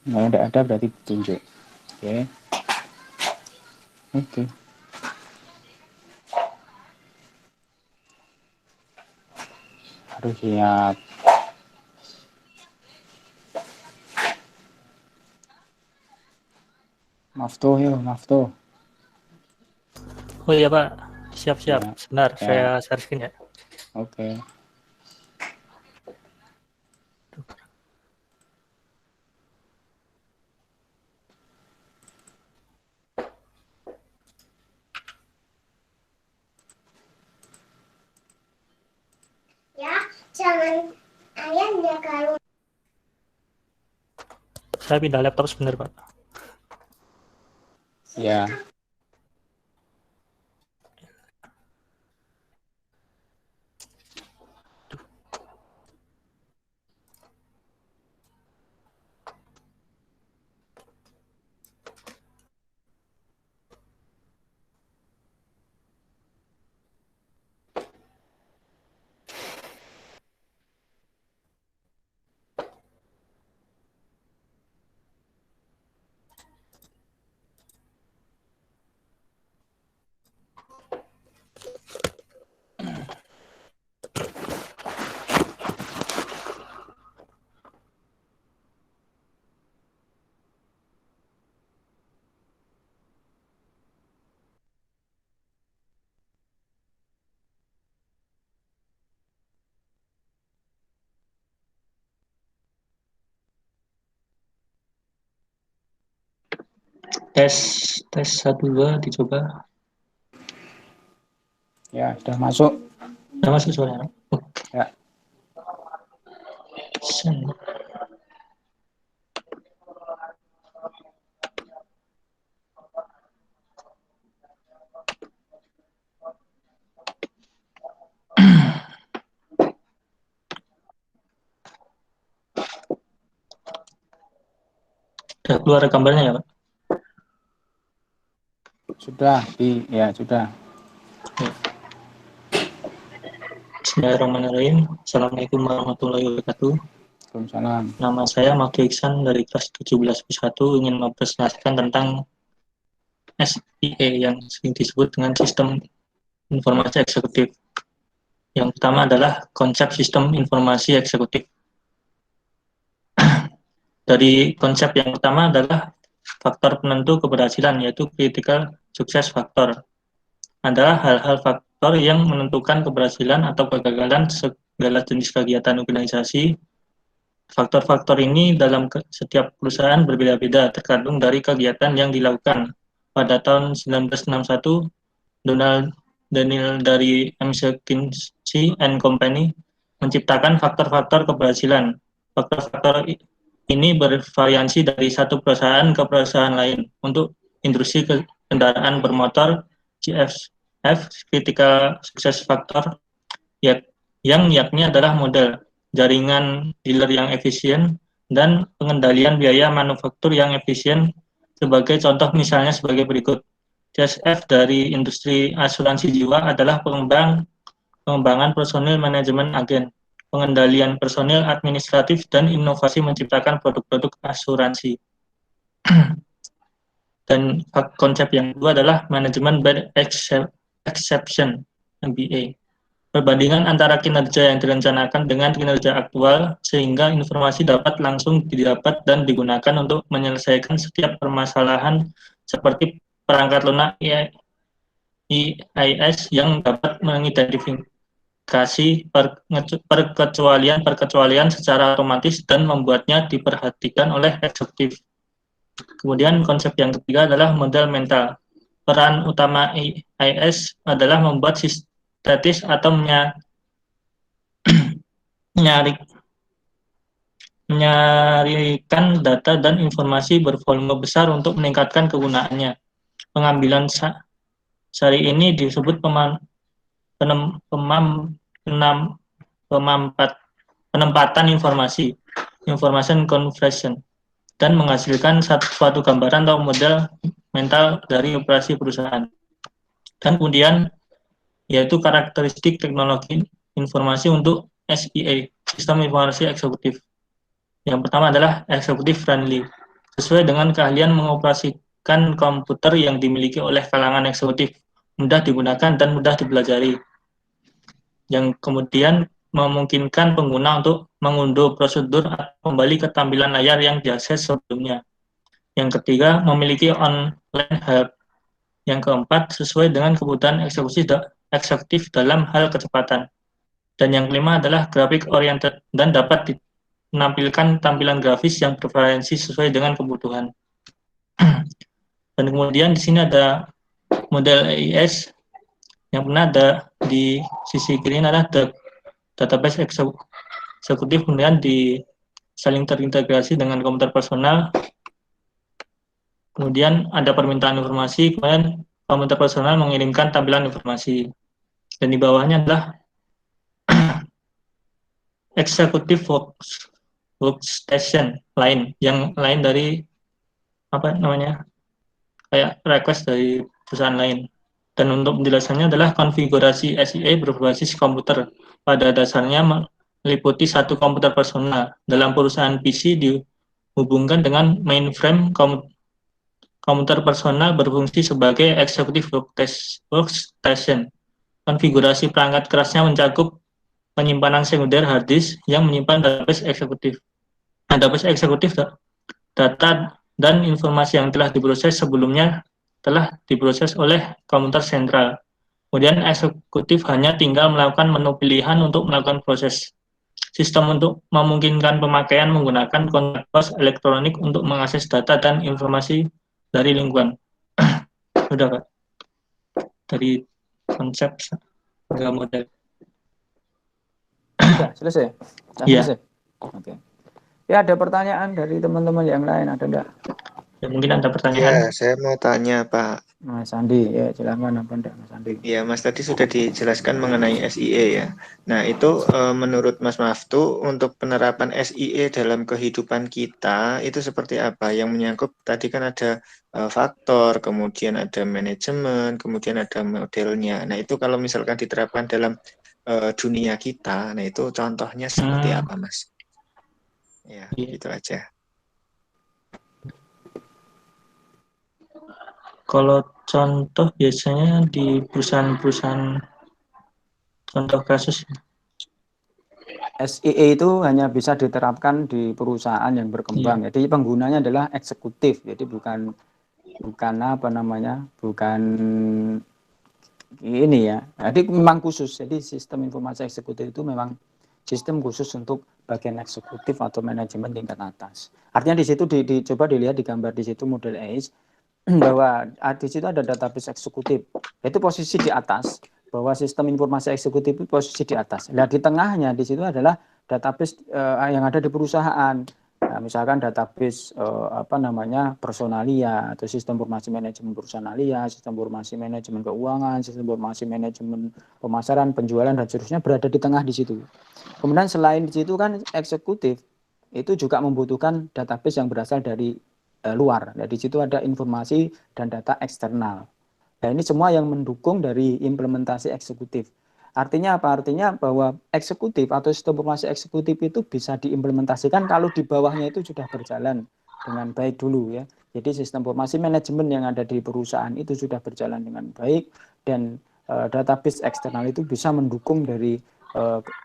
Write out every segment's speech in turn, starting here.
Kalau tidak ada berarti tunjuk. Oke. Oke. Harus siap. Maftuh yuk, maftuh. Oh iya Pak, siap-siap. Ya, Sebentar, saya ya. share screen ya. Oke. Ya, jangan ayamnya kalau. Saya pindah laptop sebentar Pak. Ya. Tes 1 2 dicoba. Ya, sudah masuk. Udah masuk suaranya? Oh, Ya. udah keluar gambarnya ya Pak? Sudah ya sudah. Bismillahirrahmanirrahim. Assalamualaikum warahmatullahi wabarakatuh. Waalaikumsalam. Nama saya Maki Iksan dari kelas 17 ingin mempresentasikan tentang SIE yang sering disebut dengan sistem informasi eksekutif. Yang pertama adalah konsep sistem informasi eksekutif. Dari konsep yang pertama adalah faktor penentu keberhasilan, yaitu critical success factor. Adalah hal-hal faktor yang menentukan keberhasilan atau kegagalan segala jenis kegiatan organisasi. Faktor-faktor ini dalam setiap perusahaan berbeda-beda, tergantung dari kegiatan yang dilakukan. Pada tahun 1961, Donald Daniel dari McKinsey and Company menciptakan faktor-faktor keberhasilan. Faktor-faktor ini bervariasi dari satu perusahaan ke perusahaan lain. Untuk industri kendaraan bermotor, CFF, Critical Success Factor, yang yakni adalah model jaringan dealer yang efisien dan pengendalian biaya manufaktur yang efisien. Sebagai contoh misalnya sebagai berikut. CSF dari industri asuransi jiwa adalah pengembangan personil manajemen agen, pengendalian personil administratif, dan inovasi menciptakan produk-produk asuransi. Dan konsep yang kedua adalah manajemen by exception, MBA. Perbandingan antara kinerja yang direncanakan dengan kinerja aktual, sehingga informasi dapat langsung didapat dan digunakan untuk menyelesaikan setiap permasalahan seperti perangkat lunak EIS yang dapat mengidentifikasi perkecualian secara otomatis dan membuatnya diperhatikan oleh eksekutif. Kemudian konsep yang ketiga adalah model mental. Peran utama EIS adalah membuat sintetis atau menyarikan data dan informasi bervolume besar untuk meningkatkan kegunaannya. Pengambilan sari ini disebut penempatan informasi, information conversion, dan menghasilkan suatu gambaran atau model mental dari operasi perusahaan. Dan kemudian yaitu karakteristik teknologi informasi untuk SIA, Sistem Informasi Eksekutif. Yang pertama adalah executive friendly, sesuai dengan keahlian mengoperasikan komputer yang dimiliki oleh kalangan eksekutif, mudah digunakan dan mudah dipelajari. Yang kemudian memungkinkan pengguna untuk mengunduh prosedur atau kembali ke tampilan layar yang diakses sebelumnya. Yang ketiga, memiliki online help. Yang keempat, sesuai dengan kebutuhan eksekutif dalam hal kecepatan. Dan yang kelima adalah graphic oriented dan dapat menampilkan tampilan grafis yang bervariasi sesuai dengan kebutuhan. Dan kemudian di sini ada model AES yang pernah ada di sisi kiri adalah database eksekutif, kemudian saling terintegrasi dengan komputer personal. Kemudian ada permintaan informasi, kemudian komputer personal mengirimkan tampilan informasi. Dan di bawahnya adalah executive workstation lain, yang lain dari apa namanya, kayak request dari perusahaan lain. Dan untuk penjelasannya adalah konfigurasi SIA berbasis komputer. Pada dasarnya meliputi satu komputer personal. Dalam perusahaan PC dihubungkan dengan mainframe komputer personal berfungsi sebagai executive workstation. Konfigurasi perangkat kerasnya mencakup penyimpanan sekunder hard disk yang menyimpan database eksekutif. Database eksekutif data dan informasi yang telah diproses sebelumnya telah diproses oleh komputer sentral. Kemudian eksekutif hanya tinggal melakukan menu pilihan untuk melakukan proses. Sistem untuk memungkinkan pemakaian menggunakan kontak pos elektronik untuk mengakses data dan informasi dari lingkungan. Sudah, Pak. Dari konsep harga model. Sudah selesai? Sudah Iya. selesai? Oke. Ya, ada pertanyaan dari teman-teman yang lain, ada enggak? Ya, mungkin ada Ya, pertanyaan. saya mau tanya Pak. Mas Andi, ya silakan apa enggak Mas Andi? Ya, Mas tadi sudah dijelaskan mengenai SIE ya. Nah, itu menurut Mas Maftu untuk penerapan SIE dalam kehidupan kita itu seperti apa? Yang menyangkut tadi kan ada faktor, kemudian ada manajemen, kemudian ada modelnya. Nah, itu kalau misalkan diterapkan dalam dunia kita, nah itu contohnya seperti apa, Mas? Ya, Iya. gitu aja. Kalau contoh biasanya di perusahaan-perusahaan, contoh kasus. SIE itu hanya bisa diterapkan di perusahaan yang berkembang. Jadi penggunanya adalah eksekutif. Jadi bukan apa namanya? Bukan ini ya. Jadi memang khusus. Jadi sistem informasi eksekutif itu memang sistem khusus untuk bagian eksekutif atau manajemen tingkat atas. Artinya di situ coba dilihat di gambar di situ model ACE bahwa di situ ada database eksekutif. Itu posisi di atas. Bahwa sistem informasi eksekutif itu posisi di atas. Nah, di tengahnya di situ adalah database yang ada di perusahaan. Nah, misalkan database personalia atau sistem informasi manajemen personalia, sistem informasi manajemen keuangan, sistem informasi manajemen pemasaran, penjualan dan seterusnya berada di tengah di situ. Kemudian selain di situ kan eksekutif itu juga membutuhkan database yang berasal dari luar. Nah, di situ ada informasi dan data eksternal. Nah, ini semua yang mendukung dari implementasi eksekutif. Artinya apa? Artinya bahwa eksekutif atau sistem informasi eksekutif itu bisa diimplementasikan kalau di bawahnya itu sudah berjalan dengan baik dulu ya. Jadi sistem informasi manajemen yang ada di perusahaan itu sudah berjalan dengan baik dan database eksternal itu bisa mendukung dari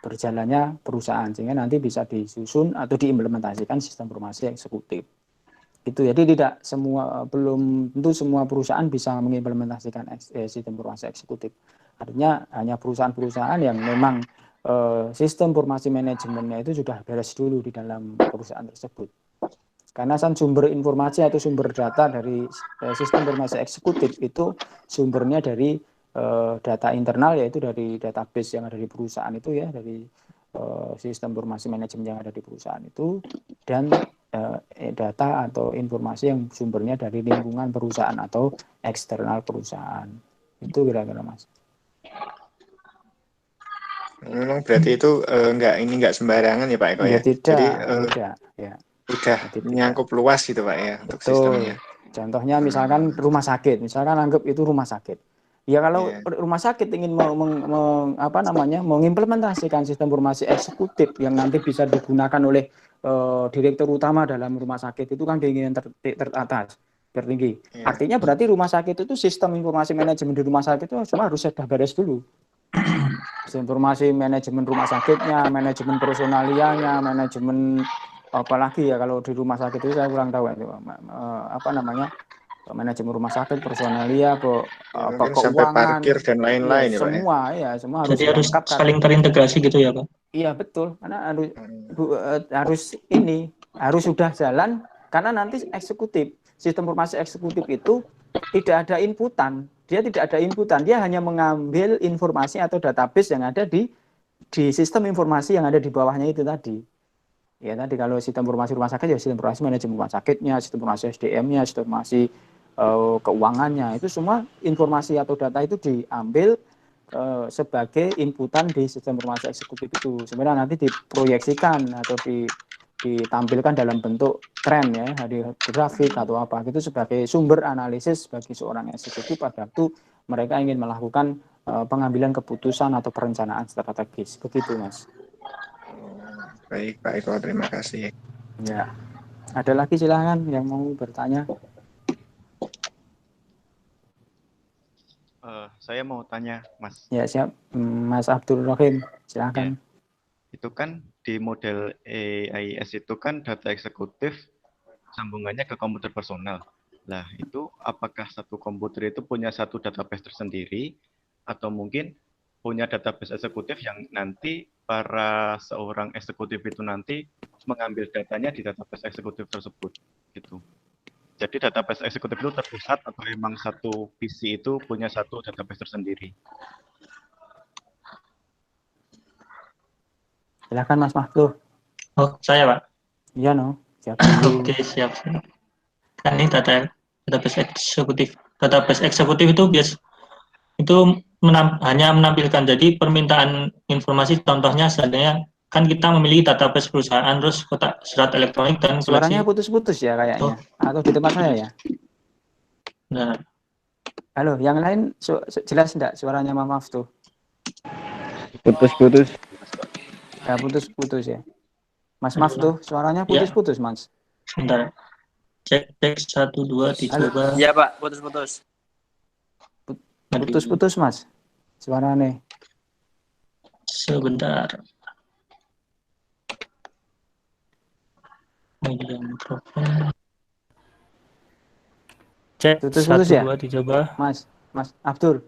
berjalannya perusahaan sehingga nanti bisa disusun atau diimplementasikan sistem informasi eksekutif. Itu jadi belum tentu semua perusahaan bisa mengimplementasikan sistem informasi eksekutif. Artinya hanya perusahaan-perusahaan yang memang sistem informasi manajemennya itu sudah beres dulu di dalam perusahaan tersebut. Karena sumber informasi atau sumber data dari sistem informasi eksekutif itu sumbernya dari data internal, yaitu dari database yang ada di perusahaan itu ya, dari sistem informasi manajemen yang ada di perusahaan itu, dan data atau informasi yang sumbernya dari lingkungan perusahaan atau eksternal perusahaan. Itu kira-kira Mas. Memang berarti itu nggak sembarangan ya Pak Eko ya? Tidak, Jadi tidak, ya. udah menyangkup luas gitu Pak ya untuk Betul. sistemnya. Contohnya misalkan rumah sakit, misalkan anggap itu rumah sakit. Ya kalau Iya. rumah sakit ingin mengimplementasikan sistem informasi eksekutif yang nanti bisa digunakan oleh direktur utama dalam rumah sakit, itu kan keinginan teratas, tertinggi. Iya. Artinya berarti rumah sakit itu sistem informasi manajemen di rumah sakit itu semua harus sudah beres dulu. Informasi manajemen rumah sakitnya, manajemen personalianya, manajemen apalagi ya kalau di rumah sakit itu saya kurang tahu itu manajemen rumah sakit, personalia, Ya, mungkin sampai keuangan, parkir dan ya lain-lain ya Pak ya. semua harus Jadi harus lengkap. saling terintegrasi gitu ya, Pak? Iya betul, karena harus sudah jalan, karena nanti sistem informasi eksekutif itu tidak ada inputan, dia hanya mengambil informasi atau database yang ada di sistem informasi yang ada di bawahnya itu tadi. Ya tadi kalau sistem informasi rumah sakit ya sistem informasi manajemen rumah sakitnya, sistem informasi SDM-nya, sistem informasi keuangannya, itu semua informasi atau data itu diambil sebagai inputan di sistem informasi eksekutif itu. Sebenarnya nanti diproyeksikan atau ditampilkan dalam bentuk tren ya, di grafik atau apa gitu sebagai sumber analisis bagi seorang eksekutif pada waktu mereka ingin melakukan pengambilan keputusan atau perencanaan strategis. Begitu, Mas. Baik, Pak Eko, terima kasih. Ya. Ada lagi silahkan yang mau bertanya. Saya mau tanya, Mas. Ya, siap. Mas Abdul Rahim, silahkan. Ya. Itu kan di model AIS itu kan data eksekutif sambungannya ke komputer personal. Nah, itu apakah satu komputer itu punya satu database tersendiri atau mungkin punya database eksekutif yang nanti para seorang eksekutif itu nanti mengambil datanya di database eksekutif tersebut gitu. Jadi database eksekutif itu terpusat atau memang satu PC itu punya satu database tersendiri? Silakan Mas Mahfud. Oh, saya, Pak? Iya, no. Siap. Oke, siap. Kan ini database eksekutif. Database eksekutif itu hanya menampilkan, jadi permintaan informasi contohnya seandainya kan kita memiliki database perusahaan, terus kotak surat elektronik dan Suaranya koleksi. putus-putus ya kayaknya. Atau di tempat saya ya? Nah, Halo, yang lain jelas enggak suaranya Mas tuh? Putus-putus. Ya, putus-putus ya. Mas tuh suaranya putus-putus, Mas. Sebentar. Cek 1 2 dicoba. Iya, Pak, putus-putus. Putus-putus, Mas. Suaranya. Sebentar. Media mikrofon. Cek Putus-putus 1 ya? 2 dicoba. Mas Abdul.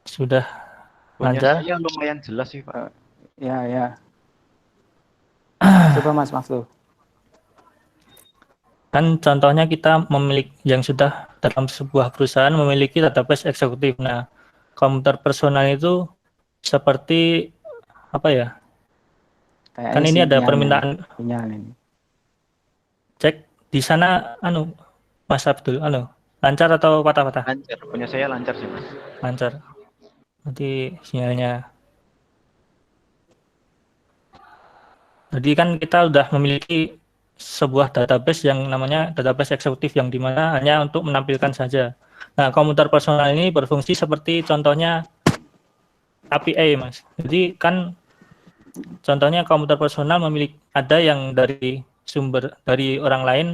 Sudah Punya lancar? saya lumayan jelas sih, Pak. Ya. Coba Mas tuh. Kan contohnya kita memiliki yang sudah dalam sebuah perusahaan memiliki database eksekutif. Nah, komputer personal itu seperti apa ya? Kayaknya Kan ini ada permintaan. Sinyal ini. Cek di sana Mas Abdul, lancar atau patah-patah? Lancar, punya saya lancar sih, Mas. Lancar. Nanti sinyalnya. Jadi kan kita sudah memiliki sebuah database yang namanya database eksekutif yang dimana hanya untuk menampilkan saja. Nah, komputer personal ini berfungsi seperti contohnya API, Mas. Jadi kan contohnya komputer personal ada yang dari orang lain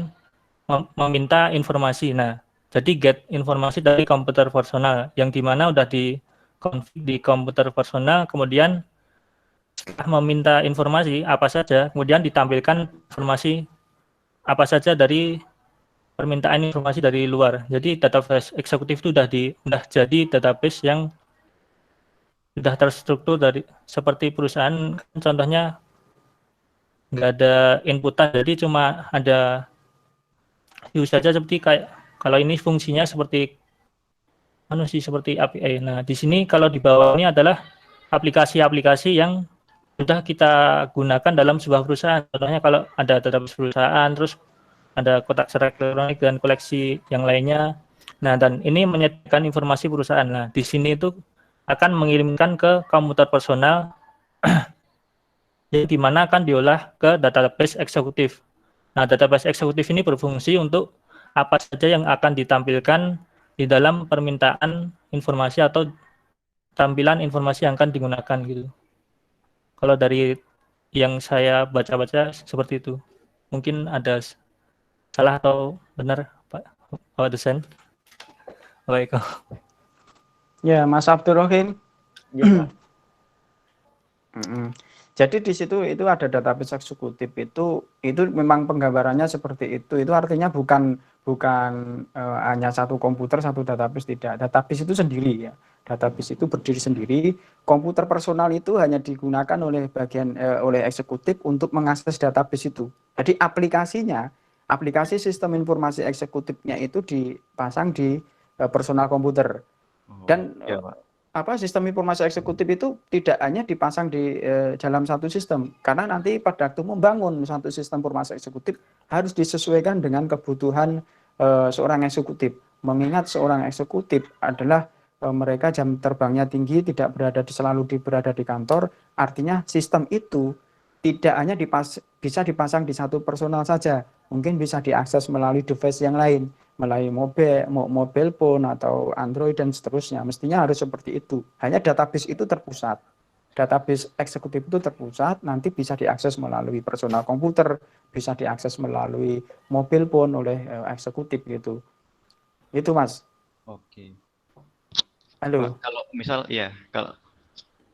meminta informasi. Nah, jadi get informasi dari komputer personal yang dimana udah di komputer personal, kemudian setelah meminta informasi apa saja, kemudian ditampilkan informasi apa saja dari permintaan informasi dari luar. Jadi database eksekutif itu udah jadi database yang sudah terstruktur dari seperti perusahaan. Contohnya nggak ada inputan, jadi cuma ada view saja, seperti kayak kalau ini fungsinya seperti seperti API. Nah, di sini kalau di bawah ini adalah aplikasi-aplikasi yang sudah kita gunakan dalam sebuah perusahaan. Contohnya kalau ada database perusahaan, terus ada kotak surat elektronik dan koleksi yang lainnya. Nah, dan ini menyediakan informasi perusahaan. Nah, di sini itu akan mengirimkan ke komputer personal yang dimana akan diolah ke database eksekutif. Nah, database eksekutif ini berfungsi untuk apa saja yang akan ditampilkan di dalam permintaan informasi atau tampilan informasi yang akan digunakan gitu. Kalau dari yang saya baca-baca seperti itu. Mungkin ada salah atau benar, Pak dosen. Baik. Ya, Mas Abdul Rahim. Ya, Pak. Jadi di situ itu ada database eksekutif itu memang penggambarannya seperti itu. Itu artinya bukan hanya satu komputer satu database, tidak. Database itu sendiri ya. Database itu berdiri sendiri. Komputer personal itu hanya digunakan oleh oleh eksekutif untuk mengakses database itu. Jadi aplikasi sistem informasi eksekutifnya itu dipasang di personal komputer. Dan Ya, Pak. sistem informasi eksekutif itu tidak hanya dipasang di dalam satu sistem, karena nanti pada waktu membangun satu sistem informasi eksekutif harus disesuaikan dengan kebutuhan seorang eksekutif. Mengingat seorang eksekutif adalah mereka jam terbangnya tinggi, tidak selalu berada di kantor, artinya sistem itu tidak hanya bisa dipasang di satu personal saja, mungkin bisa diakses melalui device yang lain, melalui mobile phone atau Android dan seterusnya. Mestinya harus seperti itu. Hanya database itu terpusat. Database eksekutif itu terpusat, nanti bisa diakses melalui personal komputer, bisa diakses melalui mobile phone oleh eksekutif gitu. Itu Mas. Oke. Halo. Pak, kalau misal ya,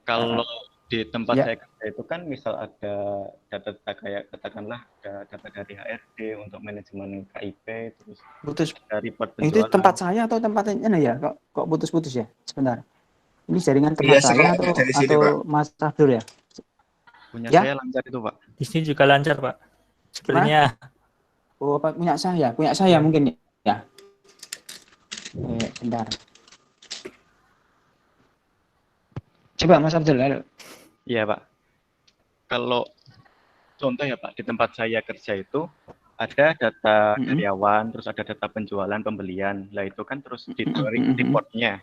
kalau di tempat Ya. saya kerja itu kan misal ada data kayak katakanlah ada data dari HRD untuk manajemen KIP, terus Putus. ada report Itu penjualan. tempat saya atau tempatnya ya? Kok putus-putus ya? Sebentar. Ini jaringan tempat Iya, saya semuanya dari sini, Pak. Mas Abdul ya? Punya Ya? saya lancar itu, Pak. Di sini juga lancar, Pak. Sepertinya. Oh, apa punya saya mungkin ya. Bentar. Coba Mas Abdul, halo. Iya, Pak. Kalau contoh ya, Pak, di tempat saya kerja itu ada data karyawan, terus ada data penjualan, pembelian. Lah itu kan terus ditarik reportnya.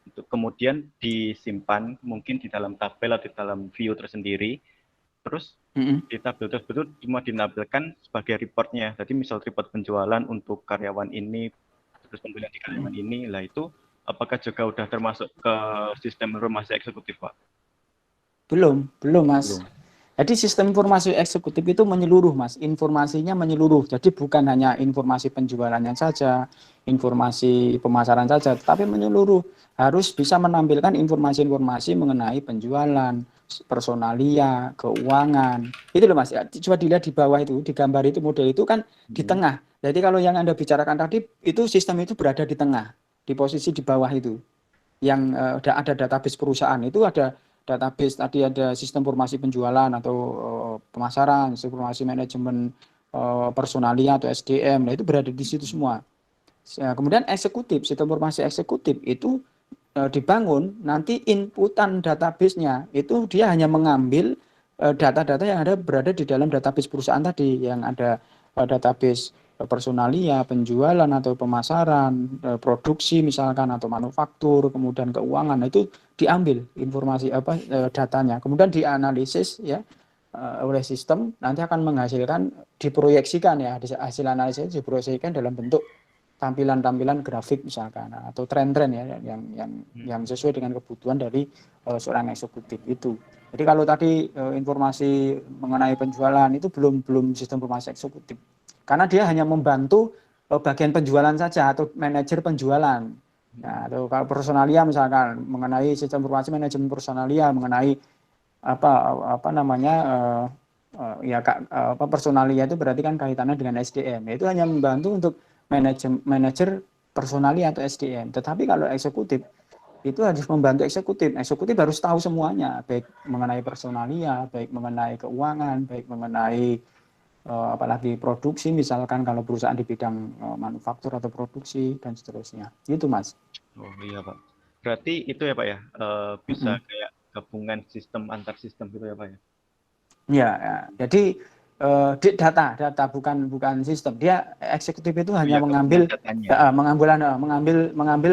Untuk kemudian disimpan mungkin di dalam tabel atau di dalam view tersendiri. Terus di tabel tersebut cuma dinampilkan sebagai reportnya. Jadi misal report penjualan untuk karyawan ini, terus pembelian di karyawan ini, lah itu apakah juga udah termasuk ke sistem informasi eksekutif, Pak? Belum Mas. Belum. Jadi sistem informasi eksekutif itu menyeluruh Mas, informasinya menyeluruh. Jadi bukan hanya informasi penjualannya saja, informasi pemasaran saja, tapi menyeluruh. Harus bisa menampilkan informasi-informasi mengenai penjualan, personalia, keuangan. Itu loh Mas, coba dilihat di bawah itu, di gambar itu, model itu kan di tengah. Jadi kalau yang Anda bicarakan tadi, itu sistem itu berada di tengah, di posisi di bawah itu. Yang ada database perusahaan, itu ada database, tadi ada sistem informasi penjualan atau pemasaran, sistem informasi manajemen personalia atau SDM, nah itu berada di situ semua. Kemudian eksekutif, sistem informasi eksekutif itu dibangun, nanti inputan database-nya itu dia hanya mengambil data-data yang berada di dalam database perusahaan tadi, yang ada database personalia, penjualan atau pemasaran, produksi misalkan atau manufaktur, kemudian keuangan, itu diambil informasi datanya, kemudian dianalisis ya oleh sistem, nanti akan menghasilkan, diproyeksikan ya, hasil analisis diproyeksikan dalam bentuk tampilan-tampilan grafik misalkan atau tren-tren ya yang sesuai dengan kebutuhan dari seorang eksekutif itu. Jadi kalau tadi informasi mengenai penjualan itu belum sistem informasi eksekutif. Karena dia hanya membantu bagian penjualan saja atau manajer penjualan. Nah, atau kalau personalia misalkan mengenai sistem informasi manajemen personalia mengenai personalia itu berarti kan kaitannya dengan SDM. Itu hanya membantu untuk manajer personalia atau SDM. Tetapi kalau eksekutif itu harus membantu eksekutif. Eksekutif harus tahu semuanya, baik mengenai personalia, baik mengenai keuangan, baik mengenai apalagi produksi, misalkan kalau perusahaan di bidang manufaktur atau produksi dan seterusnya. Itu Mas. Oh iya Pak. Berarti itu ya Pak ya, bisa kayak gabungan sistem antar sistem gitu ya Pak ya? Ya. Jadi data bukan sistem. Dia eksekutif itu hanya mengambil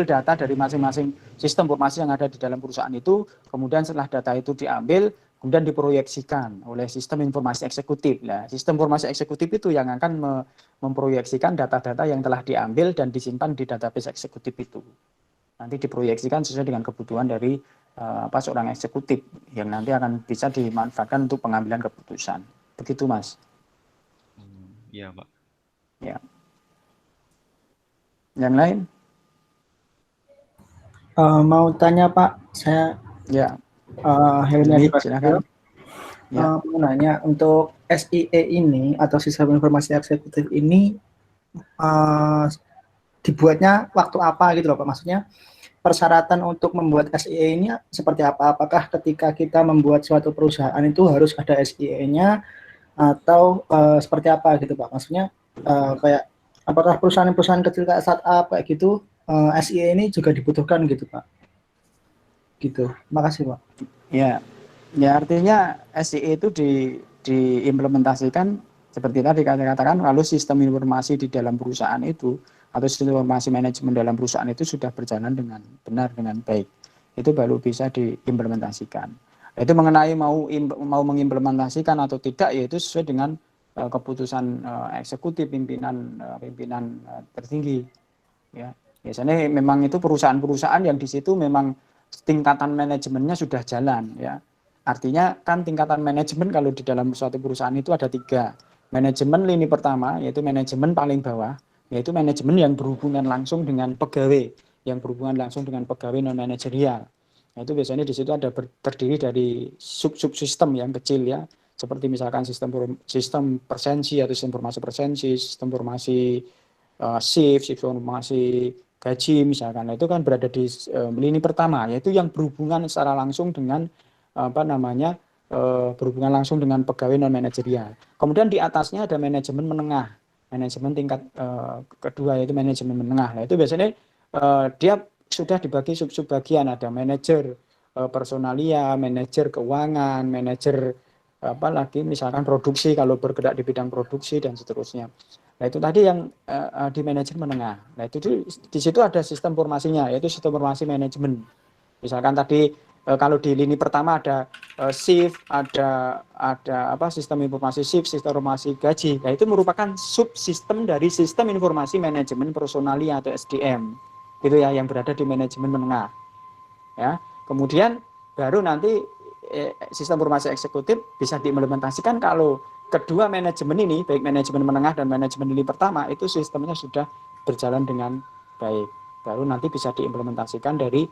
data dari masing-masing sistem informasi yang ada di dalam perusahaan itu. Kemudian setelah data itu diambil, kemudian diproyeksikan oleh sistem informasi eksekutif. Nah, sistem informasi eksekutif itu yang akan memproyeksikan data-data yang telah diambil dan disimpan di database eksekutif itu. Nanti diproyeksikan sesuai dengan kebutuhan dari seorang eksekutif yang nanti akan bisa dimanfaatkan untuk pengambilan keputusan. Begitu, Mas. Iya, Pak. Ya. Yang lain? Mau tanya Pak, saya Ya. Helmi Silakan. Ya. Menanya untuk SIE ini atau sistem informasi eksekutif ini dibuatnya waktu apa gitu loh Pak? Maksudnya persyaratan untuk membuat SIE ini seperti apa? Apakah ketika kita membuat suatu perusahaan itu harus ada SIE-nya atau seperti apa gitu Pak? Maksudnya kayak apakah perusahaan-perusahaan kecil kayak startup kayak gitu SIE ini juga dibutuhkan gitu Pak? Gitu. Makasih Pak. Ya, artinya SIE itu diimplementasikan seperti tadi katakan kalau sistem informasi di dalam perusahaan itu atau sistem informasi manajemen dalam perusahaan itu sudah berjalan dengan benar dengan baik, itu baru bisa diimplementasikan. Itu mengenai mau mengimplementasikan atau tidak, yaitu sesuai dengan keputusan eksekutif pimpinan tertinggi. Ya, biasanya memang itu perusahaan-perusahaan yang di situ memang tingkatan manajemennya sudah jalan, ya. Artinya kan tingkatan manajemen kalau di dalam suatu perusahaan itu ada 3. Manajemen lini pertama, yaitu manajemen paling bawah, yaitu manajemen yang berhubungan langsung dengan pegawai, non manajerial. Nah, itu biasanya di situ ada terdiri dari sub-sistem yang kecil, ya. Seperti misalkan sistem persensi atau sistem informasi persensi, sistem informasi shift informasi gaji misalkan. Nah, itu kan berada di lini pertama, yaitu yang berhubungan secara langsung dengan berhubungan langsung dengan pegawai non manajerial. Kemudian di atasnya ada manajemen menengah, manajemen tingkat kedua yaitu manajemen menengah. Nah, itu biasanya dia sudah dibagi sub bagian, ada manajer personalia, manajer keuangan, manajer misalkan produksi kalau bergerak di bidang produksi dan seterusnya. Nah, itu tadi yang di manajemen menengah. Nah, itu di situ ada sistem informasinya, yaitu sistem informasi manajemen. Misalkan tadi kalau di lini pertama ada shift, ada sistem informasi shift, sistem informasi gaji. Nah, itu merupakan subsistem dari sistem informasi manajemen personalia atau SDM. Gitu ya, yang berada di manajemen menengah. Ya. Kemudian baru nanti sistem informasi eksekutif bisa diimplementasikan kalau kedua manajemen ini, baik manajemen menengah dan manajemen lini pertama, itu sistemnya sudah berjalan dengan baik. Baru nanti bisa diimplementasikan dari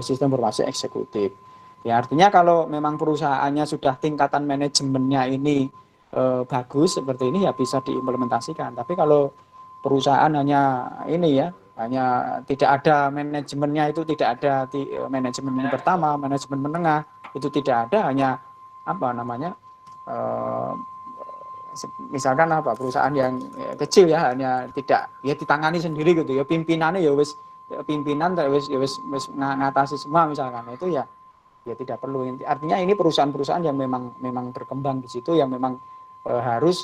sistem informasi eksekutif. Ya, artinya kalau memang perusahaannya sudah tingkatan manajemennya ini bagus seperti ini, ya bisa diimplementasikan. Tapi kalau perusahaan hanya tidak ada manajemennya, itu tidak ada manajemen pertama, manajemen menengah, itu tidak ada, hanya misalkan perusahaan yang kecil ya, hanya tidak ya ditangani sendiri gitu ya, pimpinannya ya wis pimpinan wis ngatasi semua misalkan, itu ya tidak perlu. Artinya ini perusahaan-perusahaan yang memang berkembang di situ, yang memang harus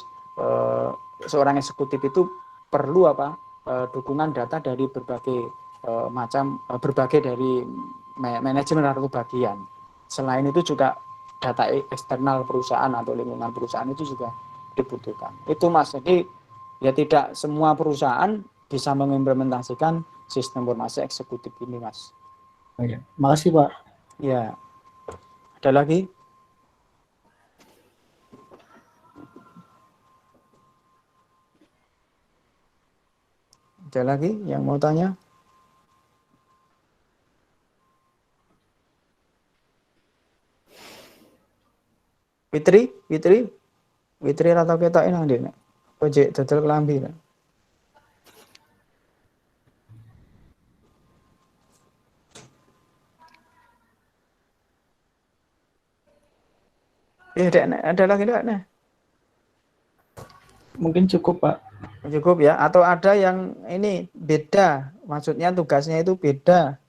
seorang eksekutif itu perlu dukungan data dari berbagai berbagai dari manajemen atau bagian. Selain itu juga data eksternal perusahaan atau lingkungan perusahaan itu juga dibutuhkan. Itu Mas, jadi ya tidak semua perusahaan bisa mengimplementasikan sistem informasi eksekutif ini, Mas. Oh, ya. Makasih Pak. Ya, ada lagi? Ada lagi yang mau tanya? Witri rata ketoke nang ndi nek? Ojek dodol klambi nek. Ada lagi enggak nih? Mungkin cukup Pak. Cukup ya, atau ada yang ini beda, maksudnya tugasnya itu beda,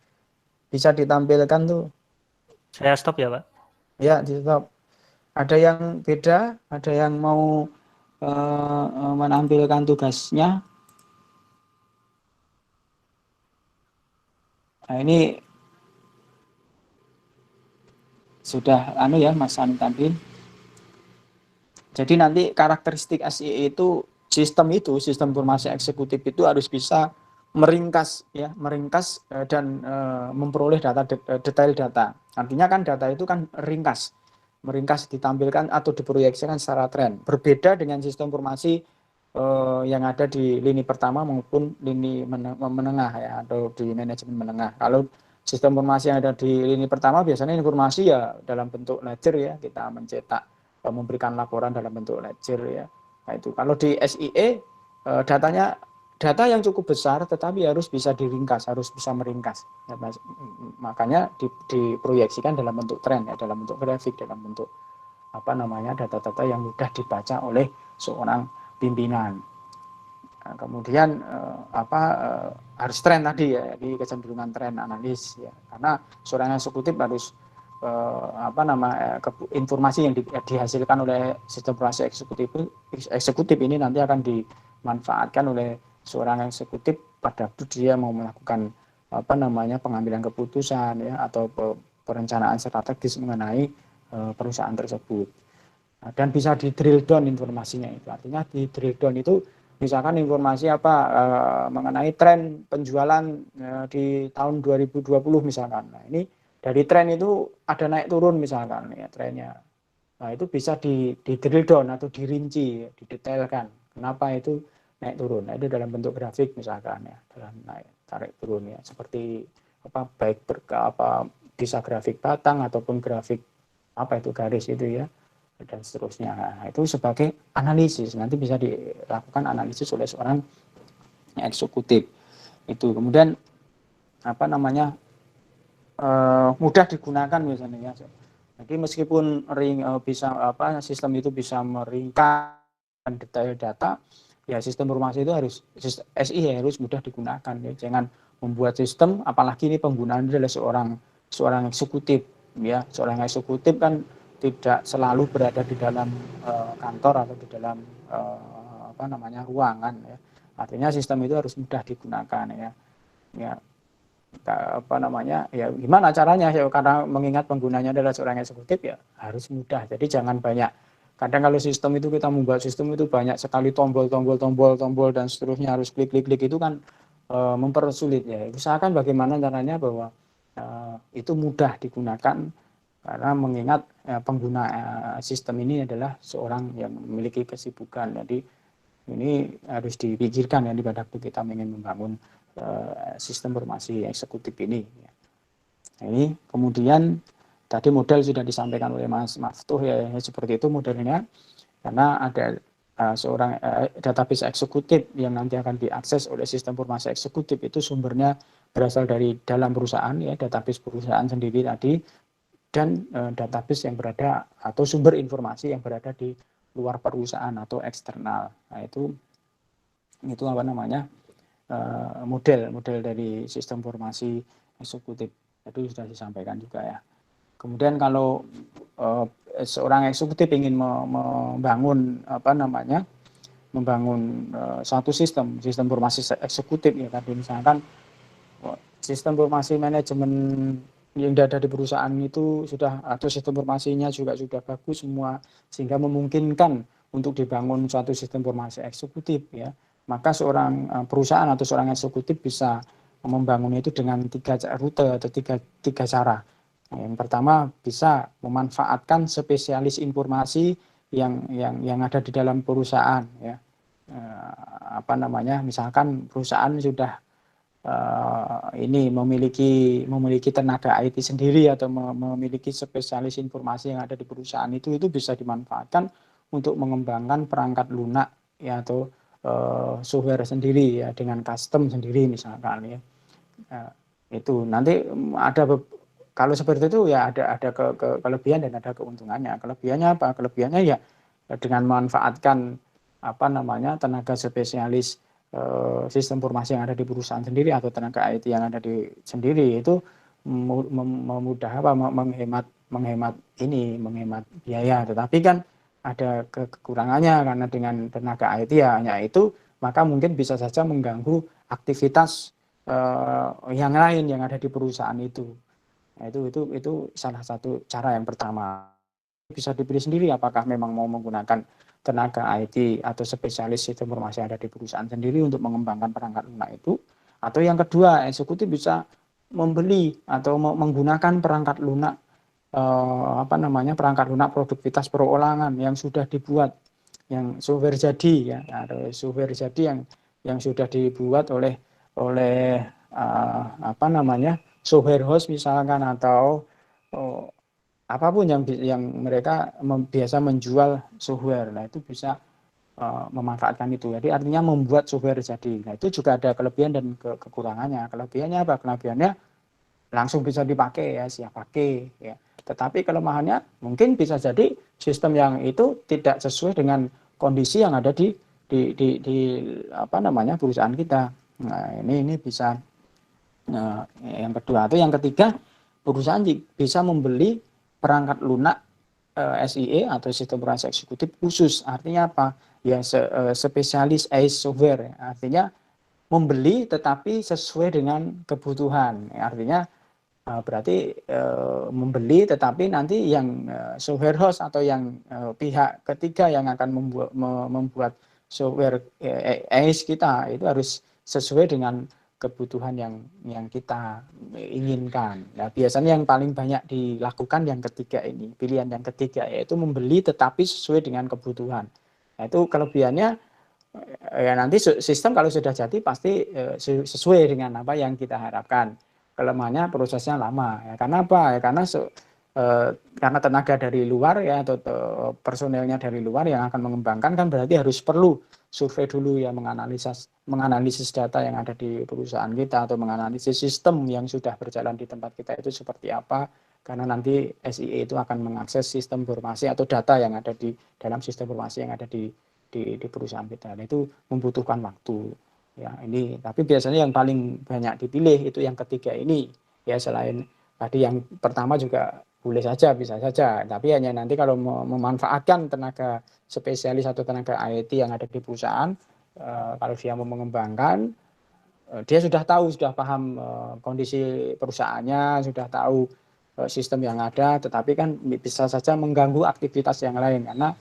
bisa ditampilkan tuh. Saya stop ya Pak. Ya, di stop. Ada yang beda, ada yang mau menampilkan tugasnya. Nah, ini sudah ya Mas Anu tadi. Jadi nanti karakteristik SIE itu sistem informasi eksekutif itu harus bisa meringkas dan memperoleh detail data. Artinya kan data itu kan meringkas ditampilkan atau diproyeksikan secara tren. Berbeda dengan sistem informasi yang ada di lini pertama maupun lini menengah ya, atau di manajemen menengah. Kalau sistem informasi yang ada di lini pertama biasanya informasi ya dalam bentuk ledger ya, kita mencetak, memberikan laporan dalam bentuk ledger ya. Nah, itu kalau di SIE data yang cukup besar tetapi harus bisa diringkas, harus bisa meringkas. Ya, makanya diproyeksikan dalam bentuk tren ya, dalam bentuk grafik, dalam bentuk data-data yang mudah dibaca oleh seorang pimpinan. Nah, kemudian harus tren tadi ya, jadi kecenderungan tren analis ya, karena seorang eksekutif harus informasi yang dihasilkan oleh sistem informasi eksekutif ini nanti akan dimanfaatkan oleh seorang eksekutif pada waktu dia mau melakukan pengambilan keputusan ya, atau perencanaan strategis mengenai perusahaan tersebut. Nah, dan bisa di drill down informasinya itu, artinya di drill down itu misalkan informasi mengenai tren penjualan di tahun 2020 misalkan. Nah, ini dari tren itu ada naik turun misalkan ya trennya. Nah, itu bisa di drill down atau dirinci, didetailkan kenapa itu naik turun. Nah, itu dalam bentuk grafik misalkan ya, dalam naik tarik turun ya, seperti baik bisa grafik batang ataupun grafik garis itu ya, dan seterusnya. Nah, itu sebagai analisis, nanti bisa dilakukan analisis oleh seorang eksekutif itu. Kemudian mudah digunakan misalnya ya. Jadi meskipun sistem itu bisa meringkas detail data ya, sistem informasi itu SI harus mudah digunakan ya. Jangan membuat sistem, apalagi ini penggunaan adalah seorang eksekutif ya. Seorang eksekutif kan tidak selalu berada di dalam kantor atau di dalam ruangan ya. Artinya sistem itu harus mudah digunakan ya. Ya ya gimana caranya ya, karena mengingat penggunanya adalah seorang eksekutif ya harus mudah. Jadi jangan banyak, kadang kalau sistem itu kita membuat sistem itu banyak sekali tombol dan seterusnya, harus klik itu kan mempersulit ya. Usahakan bagaimana caranya bahwa itu mudah digunakan, karena mengingat pengguna sistem ini adalah seorang yang memiliki kesibukan. Jadi ini harus dipikirkan ya pada waktu kita ingin membangun sistem informasi eksekutif ini. Nah, ini kemudian tadi model sudah disampaikan oleh Mas Maftuh ya, seperti itu modelnya, karena ada seorang database eksekutif yang nanti akan diakses oleh sistem informasi eksekutif, itu sumbernya berasal dari dalam perusahaan ya, database perusahaan sendiri tadi, dan database yang berada atau sumber informasi yang berada di luar perusahaan atau eksternal. Nah, itu model dari sistem informasi eksekutif itu sudah disampaikan juga ya. Kemudian kalau seorang eksekutif ingin membangun suatu sistem informasi eksekutif ya, tadi misalkan sistem informasi manajemen yang ada di perusahaan itu atau sistem informasinya juga sudah bagus semua, sehingga memungkinkan untuk dibangun suatu sistem informasi eksekutif ya, maka seorang perusahaan atau seorang eksekutif bisa membangun itu dengan 3 rute atau tiga cara. Nah, yang pertama bisa memanfaatkan spesialis informasi yang ada di dalam perusahaan ya. Misalkan perusahaan sudah memiliki tenaga IT sendiri atau memiliki spesialis informasi yang ada di perusahaan itu bisa dimanfaatkan untuk mengembangkan perangkat lunak ya, atau software sendiri ya, dengan custom sendiri misalkan ya. Itu nanti kalau seperti itu ya ada kelebihan dan ada keuntungannya. Kelebihannya apa? Kelebihannya ya dengan memanfaatkan tenaga spesialis sistem informasi yang ada di perusahaan sendiri atau tenaga IT yang ada di sendiri, itu menghemat biaya. Tetapi kan ada kekurangannya, karena dengan tenaga IT hanya itu, maka mungkin bisa saja mengganggu aktivitas yang lain yang ada di perusahaan itu. Nah, itu salah satu cara yang pertama. Bisa dipilih sendiri apakah memang mau menggunakan tenaga IT atau spesialis sistem informasi yang ada di perusahaan sendiri untuk mengembangkan perangkat lunak itu, atau yang kedua eksekutif bisa membeli atau menggunakan perangkat lunak perangkat lunak produktivitas perorangan yang sudah dibuat, yang software jadi ya, ada software jadi yang sudah dibuat oleh software house misalkan, atau apapun yang mereka biasa menjual software. Nah, itu bisa memanfaatkan itu. Jadi artinya membuat software jadi. Nah, itu juga ada kelebihan dan kekurangannya. Kelebihannya apa? Kelebihannya langsung bisa dipakai ya, siap pakai ya. Tetapi kelemahannya mungkin bisa jadi sistem yang itu tidak sesuai dengan kondisi yang ada di perusahaan kita. Nah, ini bisa yang kedua. Atau yang ketiga, perusahaan bisa membeli perangkat lunak SIE atau sistem informasi eksekutif khusus. Artinya apa? Ya spesialis AI software. Artinya membeli tetapi sesuai dengan kebutuhan. Artinya berarti membeli tetapi nanti yang software house atau yang pihak ketiga yang akan membuat software AI kita itu harus sesuai dengan kebutuhan yang kita inginkan. Nah, biasanya yang paling banyak dilakukan yang ketiga ini, pilihan yang ketiga, yaitu membeli tetapi sesuai dengan kebutuhan. Nah, itu kelebihannya ya nanti sistem kalau sudah jadi pasti sesuai dengan apa yang kita harapkan. Kelemahannya prosesnya lama. Ya, karena apa? Ya, karena tenaga dari luar ya, atau personelnya dari luar yang akan mengembangkan, kan berarti harus perlu survei dulu ya, menganalisis data yang ada di perusahaan kita, atau menganalisis sistem yang sudah berjalan di tempat kita itu seperti apa, karena nanti SIE itu akan mengakses sistem informasi atau data yang ada di dalam sistem informasi yang ada di perusahaan kita. Nah, itu membutuhkan waktu ya. Ini tapi biasanya yang paling banyak dipilih itu yang ketiga ini ya, selain tadi yang pertama juga boleh saja, bisa saja, tapi hanya nanti kalau memanfaatkan tenaga spesialis atau tenaga IT yang ada di perusahaan, kalau dia mau mengembangkan, dia sudah tahu, sudah paham kondisi perusahaannya, sudah tahu sistem yang ada, tetapi kan bisa saja mengganggu aktivitas yang lain, karena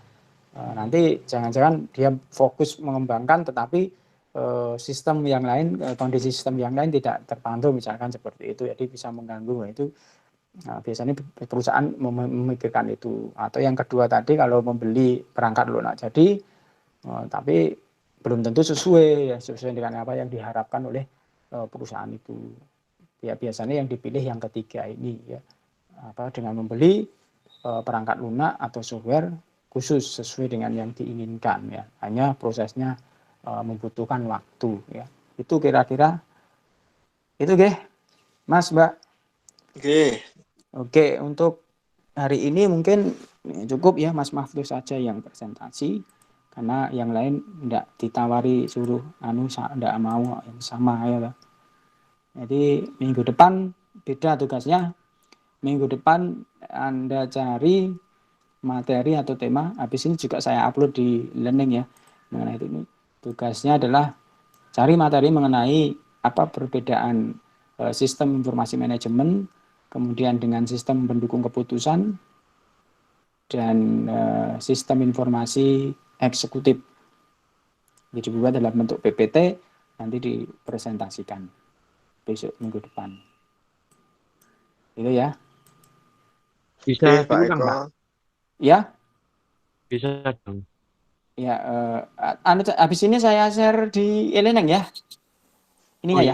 nanti jangan-jangan dia fokus mengembangkan, tetapi sistem yang lain, kondisi sistem yang lain tidak terpantau, misalkan seperti itu, jadi bisa mengganggu. Nah, itu biasanya perusahaan memikirkan itu. Atau yang kedua tadi, kalau membeli perangkat lunak jadi tapi belum tentu sesuai dengan apa yang diharapkan oleh perusahaan itu. Ya, biasanya yang dipilih yang ketiga ini ya, dengan membeli perangkat lunak atau software khusus sesuai dengan yang diinginkan ya. Hanya prosesnya membutuhkan waktu ya. Itu kira-kira itu Mas, Mbak. Oke, untuk hari ini mungkin cukup ya, Mas Maftu saja yang presentasi, karena yang lain enggak ditawari suruh enggak mau yang sama ya, Pak. Jadi minggu depan beda tugasnya. Minggu depan Anda cari materi atau tema, habis ini juga saya upload di learning ya mengenai itu. Tugasnya adalah cari materi mengenai apa perbedaan sistem informasi manajemen, kemudian dengan sistem pendukung keputusan, dan sistem informasi eksekutif. Jadi dibuat dalam bentuk PPT, nanti dipresentasikan besok minggu depan. Itu ya. Bisa Pak diulang, Eko. Pak? Ya. Bisa dong. Ya, habis ini saya share di e-learning ya. Ininya ya.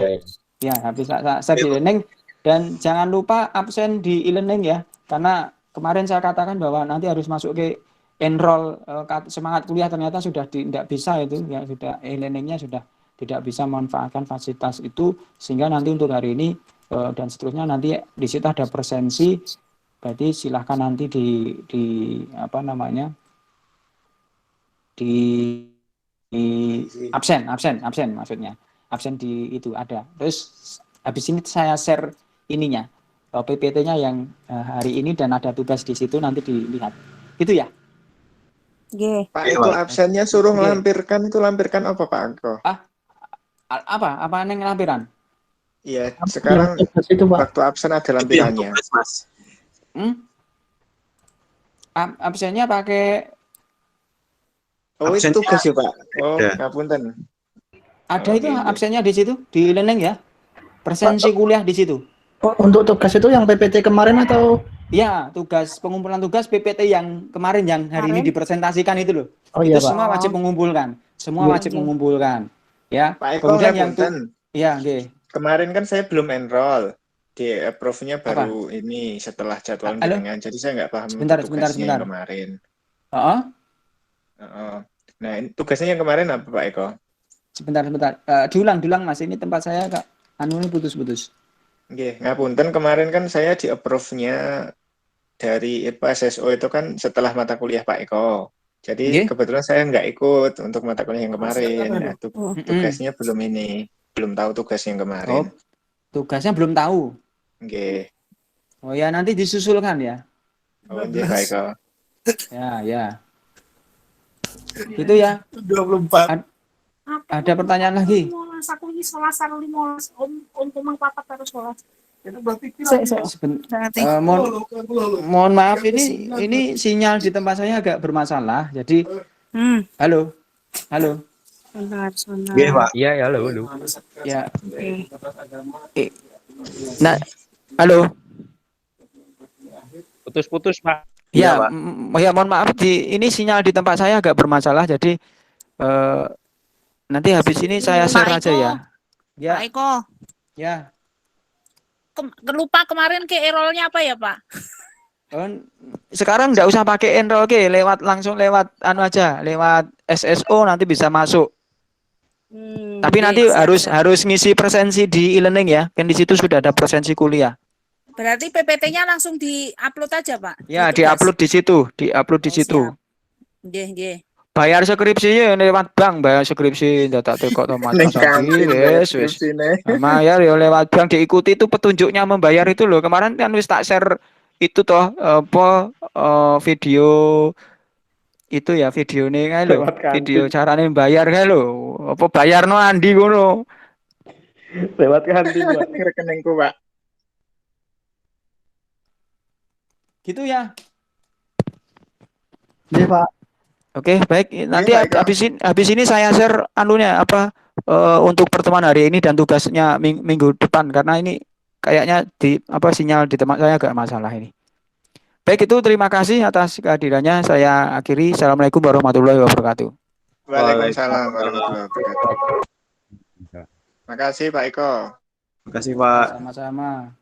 Ya, habis saya share di e-learning. Dan jangan lupa absen di e-learning ya, karena kemarin saya katakan bahwa nanti harus masuk ke enroll semangat kuliah, ternyata sudah tidak bisa itu ya, sudah e-learningnya sudah tidak bisa memanfaatkan fasilitas itu, sehingga nanti untuk hari ini dan seterusnya nanti di situ ada presensi, berarti silahkan nanti di absen maksudnya, absen di itu ada. Terus habis ini saya share ininya, PPT-nya yang hari ini, dan ada tugas di situ nanti dilihat. Gitu ya. Pak Eko absennya suruh lampirkan, itu lampirkan apa Pak Eko? Apa neng lampiran? Iya, Apa sekarang yang tugas itu, Pak? waktu absen ada lampirannya. Hmm? Absennya pakai Oh, itu Absennya tugas ya, Pak? Oh, ada. ngapunten. ada Oh, itu iya, iya. absennya di situ di e-learning ya. Presensi kuliah di situ. Oh, untuk tugas itu yang PPT kemarin atau? Ya, tugas pengumpulan tugas PPT yang kemarin yang hari ini dipresentasikan itu loh. Oh Itu iya, Pak. semua wajib mengumpulkan. Semua Iya. wajib mengumpulkan. Ya. Pak Eko Kemudian yang ngapunten. ya, nggih. Kemarin kan saya belum enroll. Di approve-nya Apa? baru ini setelah jadwal Halo? jenengan. Jadi saya nggak paham Sebentar, untuk sebentar, tugasnya sebentar. yang kemarin. Heeh. Heeh. Nah, tugasnya yang kemarin apa, Pak Eko? Sebentar. Diulang Mas. Ini tempat saya Kak. Anu ini putus-putus. Nggih, ngapunten kemarin kan saya di approve-nya dari SSO itu kan setelah mata kuliah Pak Eko. Jadi Nggih. kebetulan saya nggak ikut untuk mata kuliah yang kemarin. Nah, tugasnya belum ini, belum tahu tugas yang Oh, kemarin. tugasnya belum tahu. Nggih. Oh ya, nanti disusulkan ya. Oh, nggih Pak Eko. Ya. Itu ya. 24. Ada pertanyaan lagi? Aku ini sholat sarung 15 om kumang papat harus sholat. Itu berarti Mohon maaf ini sinyal di tempat saya agak bermasalah. Jadi halo. Iya, Pak. Iya, ya, halo. Ya. Nah, halo. Putus-putus, Pak. Ya, Pak. ya mohon maaf ini sinyal di tempat saya agak bermasalah. Jadi nanti habis ini saya share Pak aja Eko. ya. Ya, Pak Eko, ya. lupa kemarin ke errolnya apa ya Pak? Sekarang nggak usah pakai enroll ke, langsung lewat anu aja, lewat SSO nanti bisa masuk. Tapi nanti harus ngisi presensi di e-learning ya. Kan di situ sudah ada presensi kuliah. Berarti PPT-nya langsung di-upload aja Pak? Ya, diupload di situ, di situ. Nggih. Bayar skripsinya lewat bank, bayar skripsi data kok otomatis wes. Bayar ya lewat bank, diikuti itu petunjuknya membayar itu loh. Kemarin kan wis tak share itu toh video itu ya video nih kan lo, video caranya bayar kan lo, apa bayar no Andi ngono. Lewat kantin, Pak. Rekeningku, Pak. Gitu ya. Iya, Pak. Oke, baik. Nanti Pak Eko. habis ini saya share anunya apa untuk pertemuan hari ini dan tugasnya minggu depan karena ini kayaknya sinyal di tempat saya agak masalah ini. Baik, itu terima kasih atas kehadirannya. Saya akhiri. Assalamualaikum warahmatullahi wabarakatuh. Waalaikumsalam warahmatullahi wabarakatuh. Makasih Pak Eko. Terima kasih, Pak. Sama-sama.